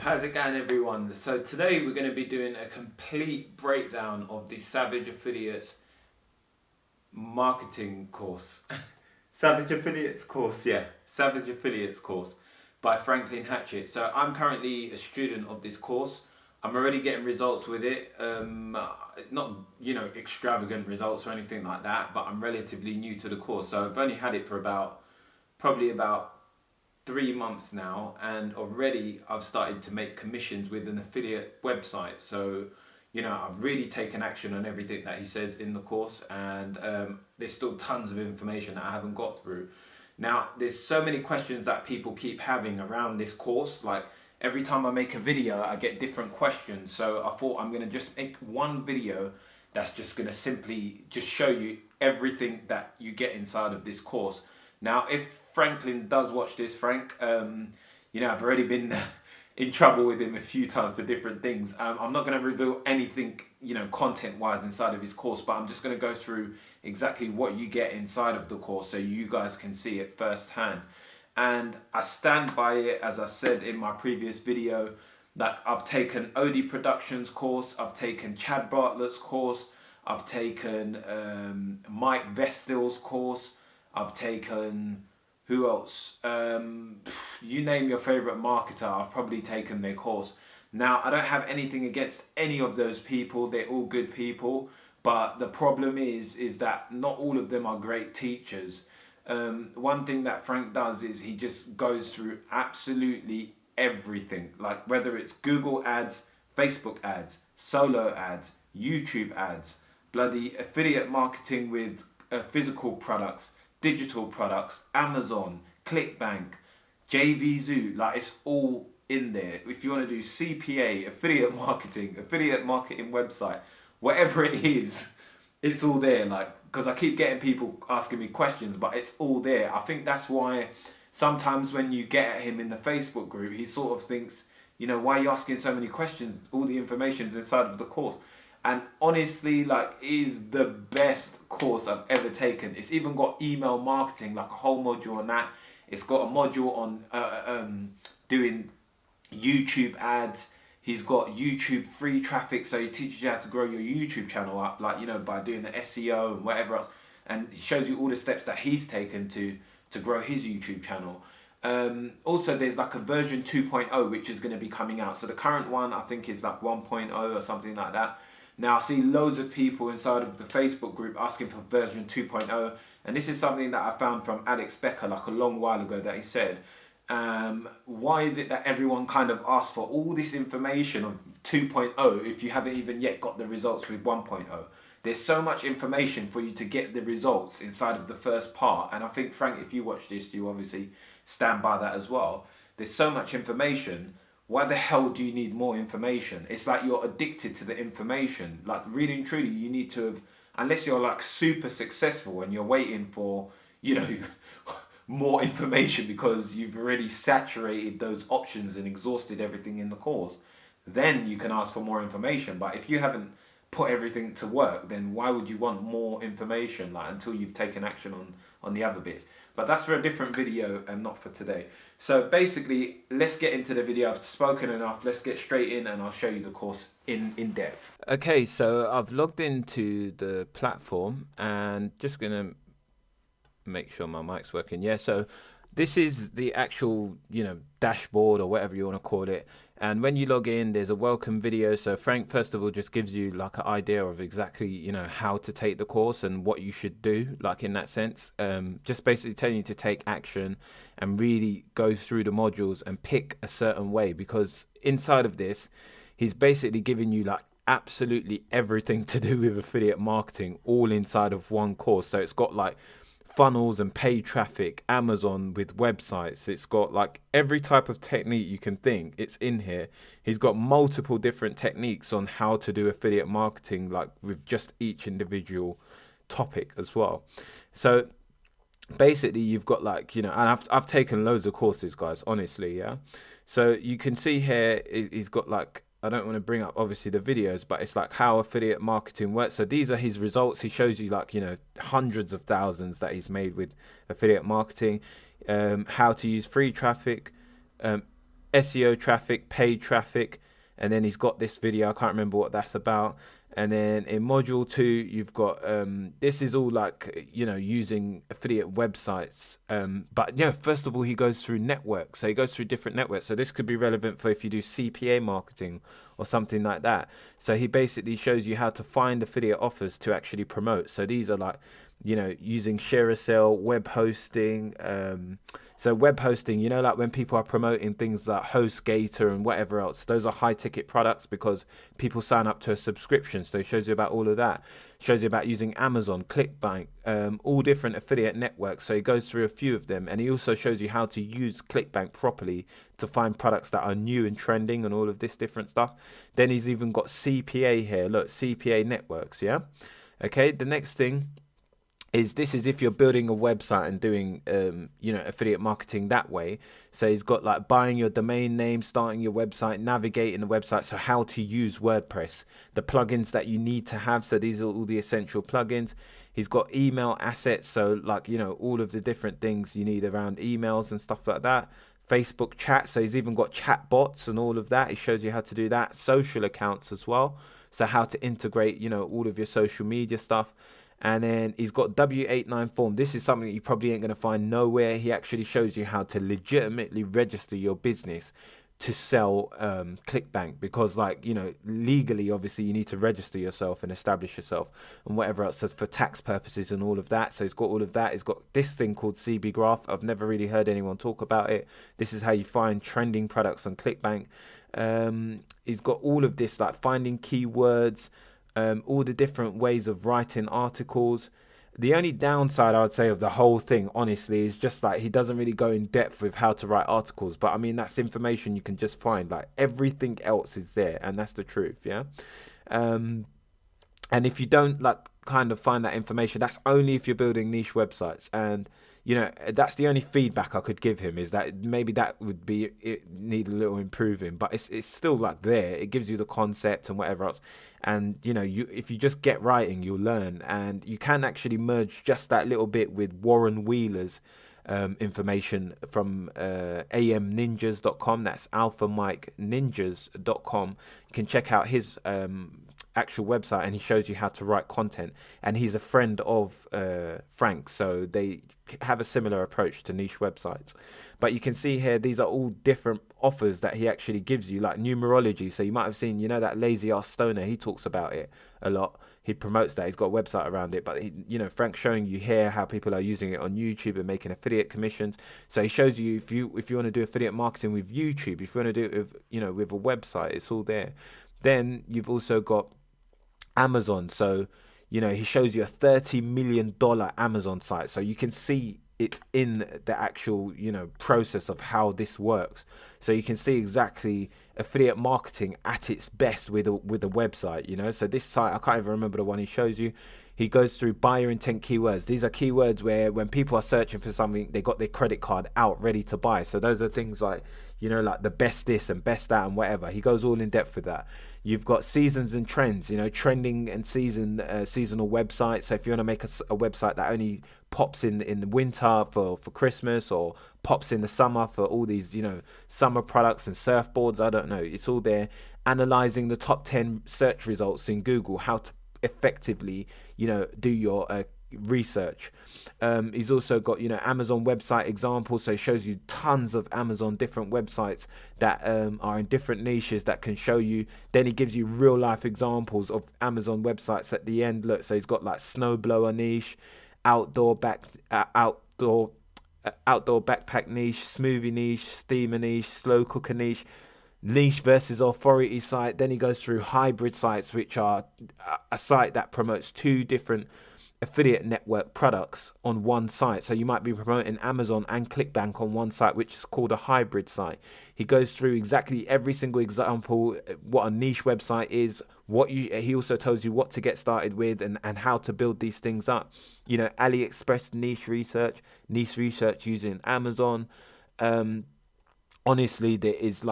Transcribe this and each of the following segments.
How's it going, everyone? So today we're going to be doing a complete breakdown of the Savage Affiliates marketing course. Savage Affiliates course, yeah. Savage Affiliates course by Franklin Hatchett. So I'm currently a student of this course. I'm already getting results with it. Not, extravagant results or anything like that, but I'm relatively new to the course. So I've only had it for probably about 3 months now, and already I've started to make commissions with an affiliate website. So I've really taken action on everything that he says in the course, and there's still tons of information that I haven't got through. Now there's so many questions that people keep having around this course. Like every time I make a video I get different questions, so I thought I'm going to just make one video that's just going to simply just show you everything that you get inside of this course. Now, if Franklin does watch this, Frank, I've already been in trouble with him a few times for different things. I'm not going to reveal anything, content-wise inside of his course, but I'm just going to go through exactly what you get inside of the course so you guys can see it firsthand. And I stand by it, as I said in my previous video, that I've taken Odi Productions course, I've taken Chad Bartlett's course, I've taken Mike Vestil's course, I've taken, who else? You name your favourite marketer, I've probably taken their course. Now, I don't have anything against any of those people, they're all good people, but the problem is that not all of them are great teachers. One thing that Frank does is he just goes through absolutely everything, like whether it's Google ads, Facebook ads, solo ads, YouTube ads, bloody affiliate marketing with physical products, digital products, Amazon, ClickBank, JVZoo, like it's all in there. If you want to do CPA, affiliate marketing website, whatever it is, it's all there. Like, because I keep getting people asking me questions, but it's all there. I think that's why sometimes when you get at him in the Facebook group, he sort of thinks, why are you asking so many questions? All the information's inside of the course. And honestly, like, it is the best course I've ever taken. It's even got email marketing, like a whole module on that. It's got a module on doing YouTube ads. He's got YouTube free traffic, so he teaches you how to grow your YouTube channel up, like, by doing the SEO and whatever else. And he shows you all the steps that he's taken to grow his YouTube channel. Also, there's like a version 2.0 which is going to be coming out. So the current one, I think, is like 1.0 or something like that. Now, I see loads of people inside of the Facebook group asking for version 2.0, and this is something that I found from Alex Becker like a long while ago that he said, why is it that everyone kind of asks for all this information of 2.0 if you haven't even yet got the results with 1.0? There's so much information for you to get the results inside of the first part, and I think, Frank, if you watch this, you obviously stand by that as well. There's so much information. Why the hell do you need more information? It's like you're addicted to the information. Like, really and truly, you need to have, unless you're like super successful and you're waiting for, more information because you've already saturated those options and exhausted everything in the course, then you can ask for more information. But if you haven't put everything to work, then why would you want more information, like, until you've taken action on the other bits? But that's for a different video and not for today. So basically, let's get into the video. I've spoken enough, let's get straight in and I'll show you the course in depth. Okay, so I've logged into the platform and just gonna make sure my mic's working. Yeah, so this is the actual, dashboard or whatever you want to call it. And when you log in, there's a welcome video. So Frank, first of all, just gives you like an idea of exactly, how to take the course and what you should do, like in that sense. Just basically telling you to take action and really go through the modules and pick a certain way, because inside of this, he's basically giving you like absolutely everything to do with affiliate marketing all inside of one course. So it's got like funnels and paid traffic, Amazon with websites. It's got like every type of technique you can think, it's in here. He's got multiple different techniques on how to do affiliate marketing, like with just each individual topic as well. So basically you've got like, and I've taken loads of courses, guys, honestly. Yeah, so you can see here he's got like, I don't want to bring up obviously the videos, but it's like how affiliate marketing works. So these are his results. He shows you like, hundreds of thousands that he's made with affiliate marketing, how to use free traffic, SEO traffic, paid traffic, and then he's got this video. I can't remember what that's about. And then in module 2, you've got this is all like, using affiliate websites. But first of all, he goes through networks. So he goes through different networks. So this could be relevant for if you do CPA marketing or something like that. So he basically shows you how to find affiliate offers to actually promote. So these are like, using ShareASale, web hosting. So web hosting, like when people are promoting things like HostGator and whatever else, those are high ticket products because people sign up to a subscription. So it shows you about all of that. Shows you about using Amazon, ClickBank, all different affiliate networks. So he goes through a few of them, and he also shows you how to use ClickBank properly to find products that are new and trending and all of this different stuff. Then he's even got CPA here. Look, CPA networks, yeah? Okay, the next thing is this is if you're building a website and doing affiliate marketing that way. So he's got like buying your domain name, starting your website, navigating the website, so how to use WordPress, the plugins that you need to have. So these are all the essential plugins. He's got email assets, so like all of the different things you need around emails and stuff like that. Facebook chat, so he's even got chat bots and all of that. He shows you how to do that. Social accounts as well, so how to integrate all of your social media stuff. And then he's got W89 form. This is something that you probably ain't going to find nowhere. He actually shows you how to legitimately register your business to sell ClickBank, because legally, obviously, you need to register yourself and establish yourself and whatever else, for tax purposes and all of that. So he's got all of that. He's got this thing called CB Graph. I've never really heard anyone talk about it. This is how you find trending products on ClickBank. He's got all of this, like finding keywords, all the different ways of writing articles. The only downside I would say of the whole thing, honestly, is just like he doesn't really go in depth with how to write articles. But I mean, that's information you can just find. Like everything else is there, and that's the truth, yeah. And if you don't kind of find that information, that's only if you're building niche websites. And that's the only feedback I could give him, is that maybe that would be it, need a little improving, but it's still there. It gives you the concept and whatever else, and if you just get writing, you'll learn. And you can actually merge just that little bit with Warren Wheeler's information from amninjas.com. That's alphamikeninjas.com. You can check out his actual website, and he shows you how to write content, and he's a friend of Frank, so they have a similar approach to niche websites. But you can see here, these are all different offers that he actually gives you, like numerology. So you might have seen that lazy ass stoner, he talks about it a lot. He promotes that. He's got a website around it. But Frank's showing you here how people are using it on YouTube and making affiliate commissions. So he shows you if you want to do affiliate marketing with YouTube, if you want to do it with with a website, it's all there. Then you've also got Amazon. So he shows you a $30 million Amazon site, so you can see it in the actual process of how this works. So you can see exactly affiliate marketing at its best with a website. So this site, I can't even remember the one he shows you. He goes through buyer intent keywords. These are keywords where when people are searching for something, they got their credit card out ready to buy. So those are things like like the best this and best that and whatever. He goes all in depth with that. You've got seasons and trends, trending and seasonal websites. So if you want to make a website that only pops in the winter for Christmas, or pops in the summer for all these, summer products and surfboards, I don't know. It's all there. Analyzing the top 10 search results in Google, how to effectively, do your research. He's also got Amazon website examples, so he shows you tons of Amazon different websites that are in different niches that can show you. Then he gives you real life examples of Amazon websites at the end. Look, so he's got like snowblower niche, outdoor backpack niche, smoothie niche, steamer niche, slow cooker niche versus authority site. Then he goes through hybrid sites, which are a site that promotes two different affiliate network products on one site. So you might be promoting Amazon and ClickBank on one site, which is called a hybrid site. He goes through exactly every single example, what a niche website is, he also tells you what to get started with and how to build these things up. AliExpress niche research using Amazon. Honestly, there is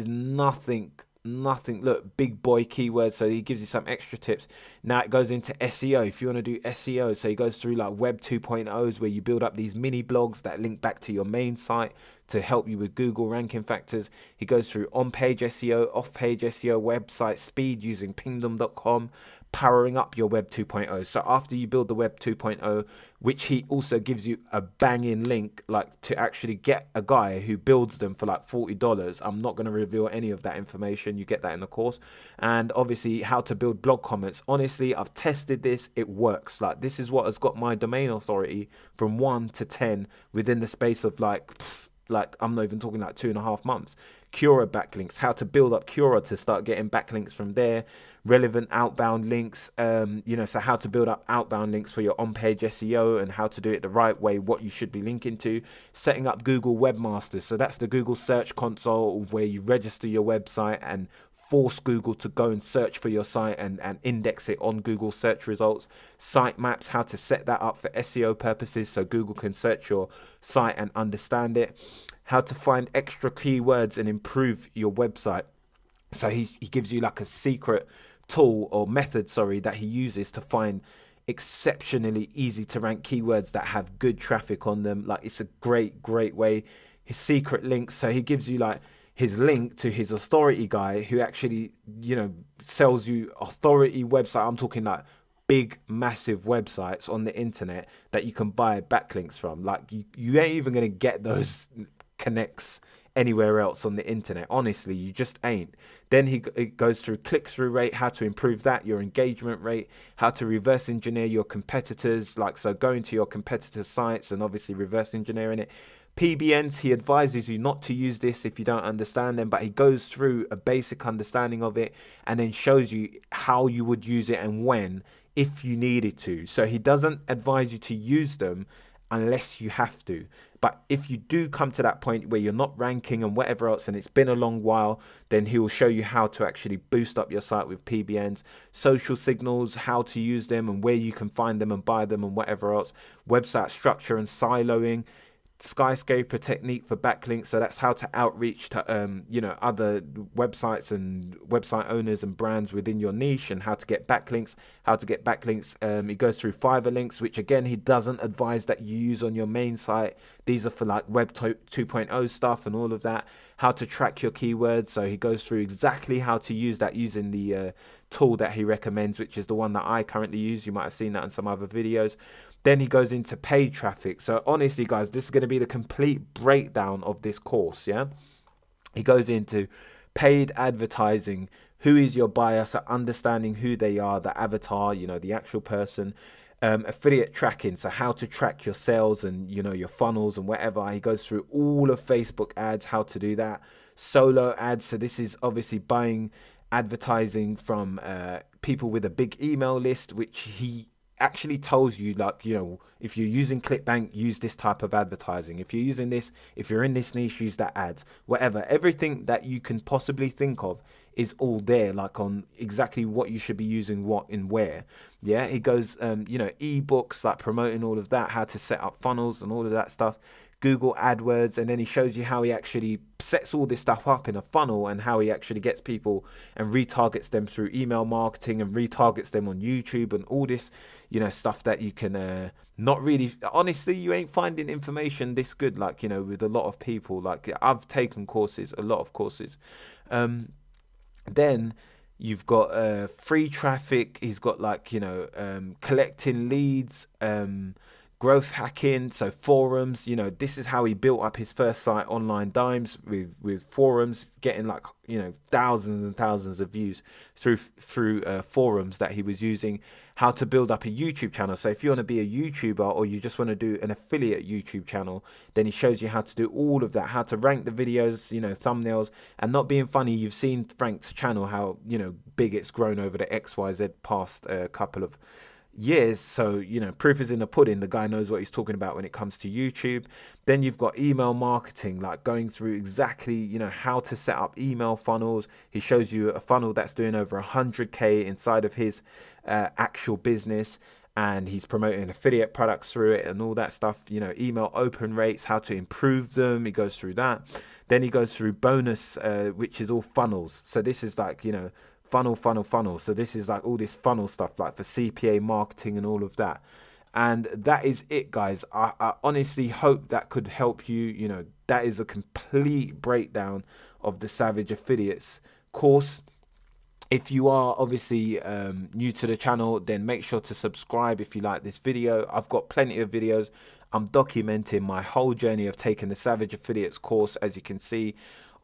nothing. Look, big boy keywords. So he gives you some extra tips. Now it goes into SEO. If you want to do SEO, so he goes through like web 2.0s, where you build up these mini blogs that link back to your main site. to help you with Google ranking factors. He goes through on-page SEO, off-page SEO, website speed using pingdom.com, powering up your Web 2.0. So after you build the Web 2.0, which he also gives you a banging link, like to actually get a guy who builds them for like $40. I'm not going to reveal any of that information. You get that in the course. And obviously how to build blog comments. Honestly, I've tested this. It works. Like, this is what has got my domain authority from 1 to 10 within the space of like I'm not even talking like 2.5 months. Cura backlinks, how to build up Cura to start getting backlinks from there. Relevant outbound links, so how to build up outbound links for your on-page SEO and how to do it the right way, what you should be linking to. Setting up Google Webmasters, so that's the Google Search Console where you register your website and force Google to go and search for your site and index it on Google search results. Site maps, how to set that up for SEO purposes so Google can search your site and understand it. How to find extra keywords and improve your website. So he gives you like a secret tool or method, that he uses to find exceptionally easy to rank keywords that have good traffic on them. Like, it's a great way. His secret links, so he gives you like his link to his authority guy who actually, sells you authority website. I'm talking like big, massive websites on the internet that you can buy backlinks from. Like, you ain't even going to get those connects anywhere else on the internet. Honestly, you just ain't. Then it goes through click-through rate, how to improve that, your engagement rate, how to reverse engineer your competitors, so going to your competitors' sites and obviously reverse engineering it. PBNs, he advises you not to use this if you don't understand them, but he goes through a basic understanding of it and then shows you how you would use it and when, if you needed to. So he doesn't advise you to use them unless you have to. But if you do come to that point where you're not ranking and whatever else, and it's been a long while, then he will show you how to actually boost up your site with PBNs, social signals, how to use them and where you can find them and buy them and whatever else, website structure and siloing, skyscraper technique for backlinks. So that's how to outreach to other websites and website owners and brands within your niche, and how to get backlinks. He goes through Fiverr links, which again he doesn't advise that you use on your main site. These are for like Web 2.0 stuff and all of that. How to track your keywords, so he goes through exactly how to use that using the tool that he recommends, which is the one that I currently use. You might have seen that in some other videos. Then he goes into paid traffic. So honestly, guys, this is going to be the complete breakdown of this course, yeah? He goes into paid advertising, who is your buyer, so understanding who they are, the avatar, the actual person. Affiliate tracking, so how to track your sales and, your funnels and whatever. He goes through all of Facebook ads, how to do that. Solo ads, so this is obviously buying advertising from people with a big email list, which he actually tells you, if you're using ClickBank, use this type of advertising. If you're using this, if you're in this niche, use that ads, whatever. Everything that you can possibly think of is all there, on exactly what you should be using, what and where. Yeah, he goes, ebooks, promoting all of that, how to set up funnels and all of that stuff. Google AdWords, and then he shows you how he actually sets all this stuff up in a funnel and how he actually gets people and retargets them through email marketing and retargets them on YouTube and all this, stuff that you can not really, honestly, you ain't finding information this good, with a lot of people. I've taken courses, a lot of courses. Then you've got free traffic. He's got collecting leads, growth hacking, so forums. This is how he built up his first site, Online Dimes, with forums, getting thousands and thousands of views through forums that he was using. How to build up a YouTube channel, so if you want to be a YouTuber or you just want to do an affiliate YouTube channel, then he shows you how to do all of that, how to rank the videos, thumbnails. And not being funny, you've seen Frank's channel, how big it's grown over the XYZ past couple of years. So proof is in the pudding. The guy knows what he's talking about when it comes to YouTube. Then you've got email marketing, going through exactly how to set up email funnels. He shows you a funnel that's doing over 100k inside of his actual business, and he's promoting affiliate products through it and all that stuff. Email open rates, how to improve them. He goes through that. Then he goes through bonus, which is all funnels. So this is funnel. So this is all this funnel stuff, for CPA marketing and all of that. And that is it, guys. I honestly hope that could help you. You know, that is a complete breakdown of the Savage Affiliates course. If you are obviously new to the channel, then make sure to subscribe if you like this video. I've got plenty of videos. I'm documenting my whole journey of taking the Savage Affiliates course, as you can see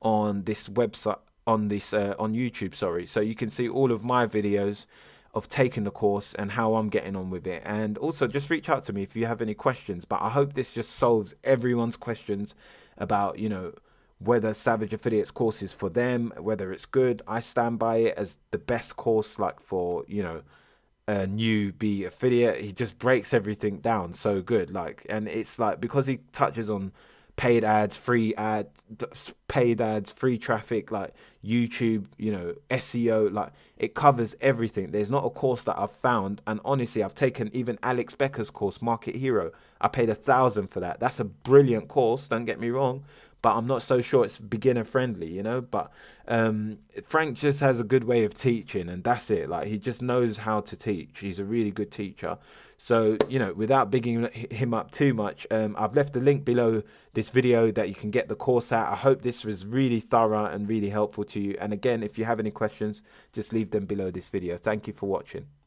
on this website, on YouTube, sorry. So you can see all of my videos of taking the course and how I'm getting on with it. And also just reach out to me if you have any questions. But I hope this just solves everyone's questions about, you know, whether Savage Affiliates course is for them, whether it's good. I stand by it as the best course, like, for, you know, a newbie affiliate. He just breaks everything down so good, like, and it's like, because he touches on paid ads, free traffic, like YouTube, you know, SEO, like, it covers everything. There's not a course that I've found, and honestly, I've taken even Alex Becker's course, Market Hero. I paid $1,000 for that. That's a brilliant course, don't get me wrong, but I'm not so sure it's beginner friendly, you know. But Frank just has a good way of teaching, and that's it. Like, he just knows how to teach. He's a really good teacher. So, you know, without bigging him up too much, I've left the link below this video that you can get the course at. I hope this was really thorough and really helpful to you. And again, if you have any questions, just leave them below this video. Thank you for watching.